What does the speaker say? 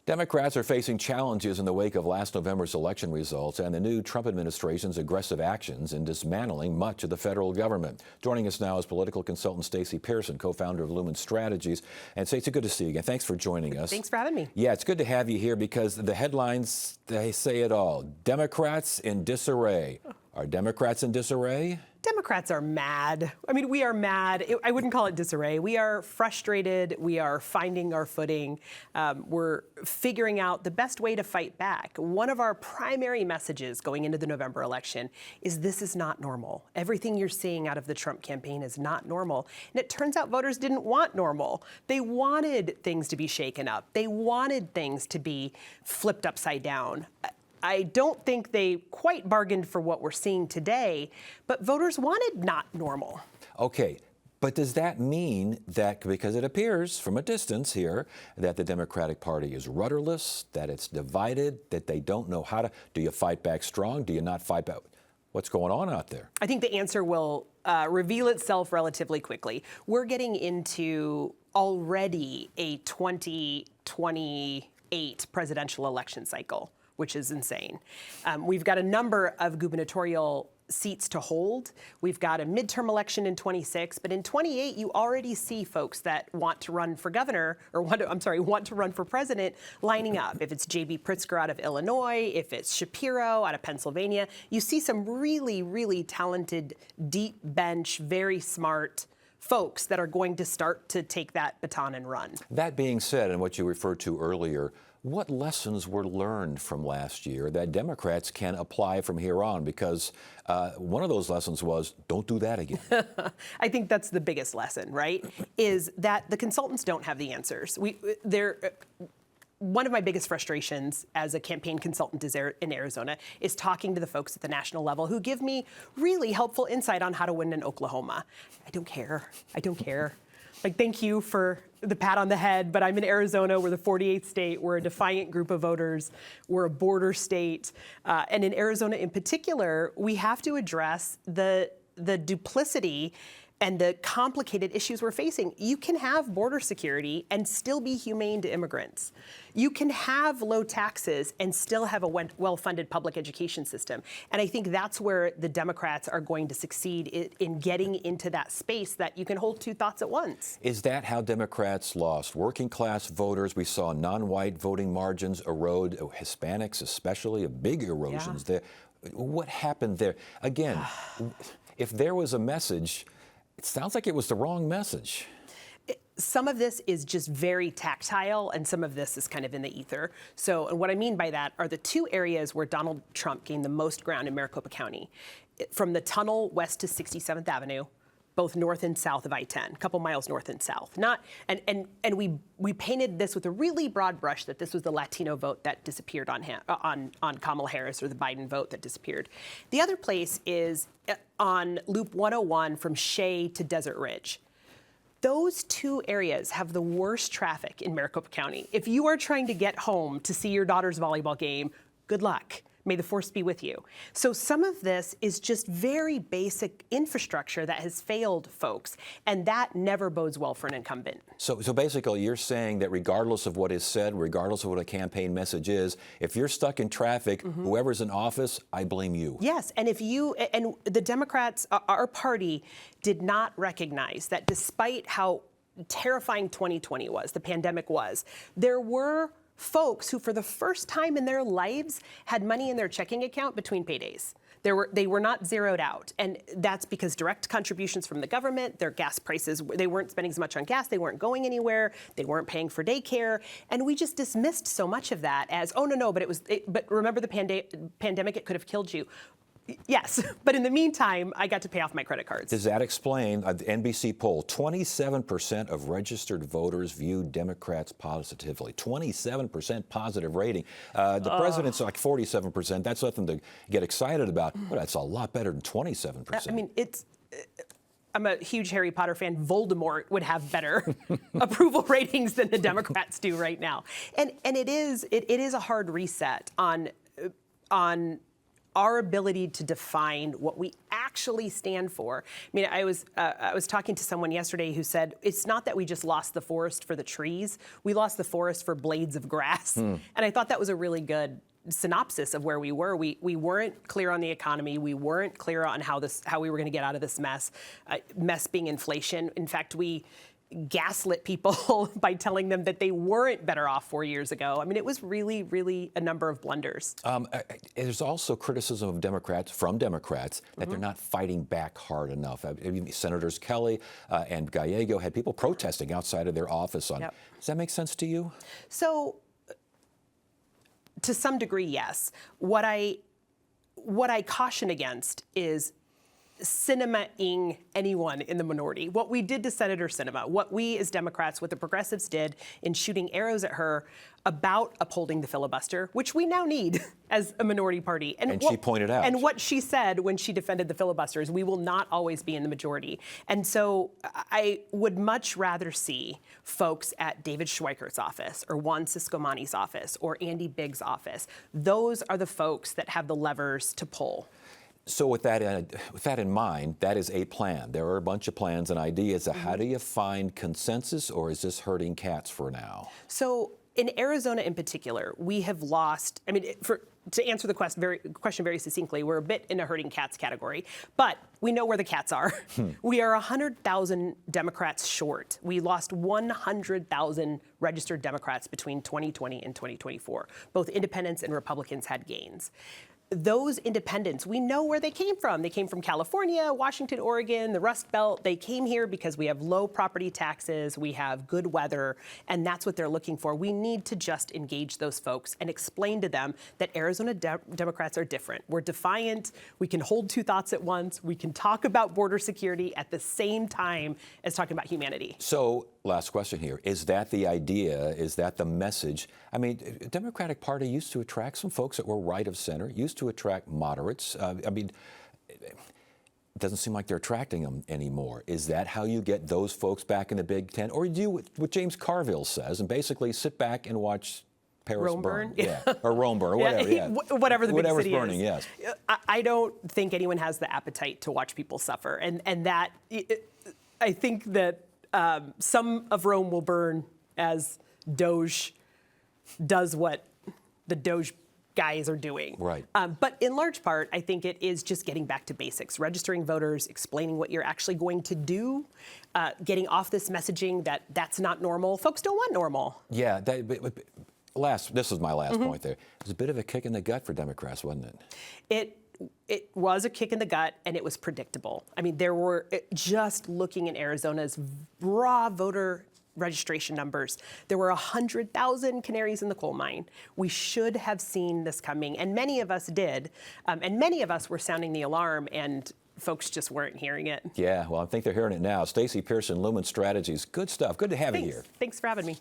Democrats are facing challenges in the wake of last November's election results and the new Trump administration's aggressive actions in dismantling much of the federal government. Joining us now is political consultant Stacey Pearson, co-founder of Lumen Strategies. And Stacey, good to see you again. Thanks for joining us. Thanks for having me. Yeah, it's good to have you here because the headlines, they say it all. Democrats in disarray. Are Democrats in disarray? Democrats are mad. I mean, we are mad. I wouldn't call it disarray. We are frustrated. We are finding our footing. We're figuring out the best way to fight back. One of our primary messages going into the November election is this is not normal. Everything you're seeing out of the Trump campaign is not normal. And it turns out voters didn't want normal. They wanted things to be shaken up. They wanted things to be flipped upside down. I don't think they quite bargained for what we're seeing today, but voters wanted not normal. Okay, but does that mean that, because it appears from a distance here, that the Democratic Party is rudderless, that it's divided, that they don't know how to, do you fight back strong? Do you not fight back? What's going on out there? I think the answer will reveal itself relatively quickly. We're getting into already a 2028 presidential election cycle, which is insane. We've got a number of gubernatorial seats to hold. We've got a midterm election in 26, but in 28, you already see folks that want to run for governor, or want to run for president lining up. If it's J.B. Pritzker out of Illinois, if it's Shapiro out of Pennsylvania, you see some really, really talented, deep bench, very smart folks that are going to start to take that baton and run. That being said, and what you referred to earlier, what lessons were learned from last year that Democrats can apply from here on? Because one of those lessons was, don't do that again. I think that's the biggest lesson, right? Is that the consultants don't have the answers. One of my biggest frustrations as a campaign consultant in Arizona is talking to the folks at the national level who give me really helpful insight on how to win in Oklahoma. I don't care. I don't care. Like, thank you for the pat on the head, but I'm in Arizona. We're the 48th state. We're a defiant group of voters. We're a border state. And in Arizona in particular, we have to address the duplicity and the complicated issues we're facing. You can have border security and still be humane to immigrants. You can have low taxes and still have a well-funded public education system. And I think that's where the Democrats are going to succeed in getting into that space that you can hold two thoughts at once. Is that how Democrats lost? Working class voters, we saw non-white voting margins erode, Hispanics especially, big erosions there. What happened there? Again, if there was a message, it sounds like it was the wrong message. Some of this is just very tactile, and some of this is kind of in the ether. So what I mean by that are the two areas where Donald Trump gained the most ground in Maricopa County. From the tunnel west to 67th Avenue, both north and south of I-10, a couple miles north and south. And we painted this with a really broad brush that this was the Latino vote that disappeared on Kamala Harris, or the Biden vote that disappeared. The other place is on Loop 101 from Shea to Desert Ridge. Those two areas have the worst traffic in Maricopa County. If you are trying to get home to see your daughter's volleyball game, good luck. May the force be with you. So some of this is just very basic infrastructure that has failed folks, and that never bodes well for an incumbent. So basically you're saying that regardless of what is said, regardless of what a campaign message is, if you're stuck in traffic, whoever's in office, I blame you. Yes, and and the Democrats, our party, did not recognize that despite how terrifying 2020 was, the pandemic was, there were folks who, for the first time in their lives, had money in their checking account between paydays. They were not zeroed out. And that's because direct contributions from the government, their gas prices, they weren't spending as much on gas, they weren't going anywhere, they weren't paying for daycare. And we just dismissed so much of that as, oh, no, but remember the pandemic, it could have killed you. Yes, but in the meantime, I got to pay off my credit cards. Does that explain the NBC poll? 27% of registered voters viewed Democrats positively. 27% positive rating. The president's like 47%. That's nothing to get excited about. But that's a lot better than 27%. I mean, I'm a huge Harry Potter fan. Voldemort would have better approval ratings than the Democrats do right now. And it is a hard reset on our ability to define what we actually stand for. I mean, I was talking to someone yesterday who said it's not that we just lost the forest for the trees, we lost the forest for blades of grass. And I thought that was a really good synopsis of where we were. We weren't clear on the economy. We weren't clear on how we were going to get out of this mess. Mess being inflation. In fact, we gaslit people by telling them that they weren't better off 4 years ago. I mean, it was really, really a number of blunders. There's also criticism of Democrats, that they're not fighting back hard enough. Senators Kelly and Gallego had people protesting outside of their office on. Yep. Does that make sense to you? So, to some degree, yes. What I caution against is cinema-ing anyone in the minority. What we did to Senator Sinema, what we as Democrats, what the progressives did in shooting arrows at her about upholding the filibuster, which we now need as a minority party. And she pointed out. And what she said when she defended the filibuster is we will not always be in the majority. And so I would much rather see folks at David Schweikert's office or Juan Ciscomani's office or Andy Biggs' office. Those are the folks that have the levers to pull. So with that in mind, that is a plan. There are a bunch of plans and ideas. How do you find consensus, or is this herding cats for now? So in Arizona in particular, we have lost, I mean, to answer the question very succinctly, we're a bit in a herding cats category, but we know where the cats are. We are 100,000 Democrats short. We lost 100,000 registered Democrats between 2020 and 2024. Both independents and Republicans had gains. Those independents, we know where they came from. They came from California, Washington, Oregon, the Rust Belt. They came here because we have low property taxes, we have good weather, and that's what they're looking for. We need to just engage those folks and explain to them that Arizona Democrats are different. We're defiant. We can hold two thoughts at once. We can talk about border security at the same time as talking about humanity. So, last question here. Is that the idea? Is that the message? I mean, the Democratic Party used to attract some folks that were right of center, used to attract moderates. I mean, it doesn't seem like they're attracting them anymore. Is that how you get those folks back in the Big Tent? Or do you what James Carville says and basically sit back and watch Paris Rome burn? Yeah, or Rome burn, or whatever. Yeah. Whatever the big Whatever's city burning, is. yes. I don't think anyone has the appetite to watch people suffer, and that I think that some of Rome will burn as Doge does what the Doge guys are doing. Right. But in large part, I think it is just getting back to basics, registering voters, explaining what you're actually going to do, getting off this messaging that that's not normal. Folks don't want normal. Yeah. This is my last point there. It was a bit of a kick in the gut for Democrats, wasn't it? It was a kick in the gut, and it was predictable. I mean, there were, just looking in Arizona's raw voter registration numbers, there were 100,000 canaries in the coal mine. We should have seen this coming, and many of us did. And many of us were sounding the alarm, and folks just weren't hearing it. Yeah, well, I think they're hearing it now. Stacey Pearson, Lumen Strategies. Good stuff. Good to have you here. Thanks for having me.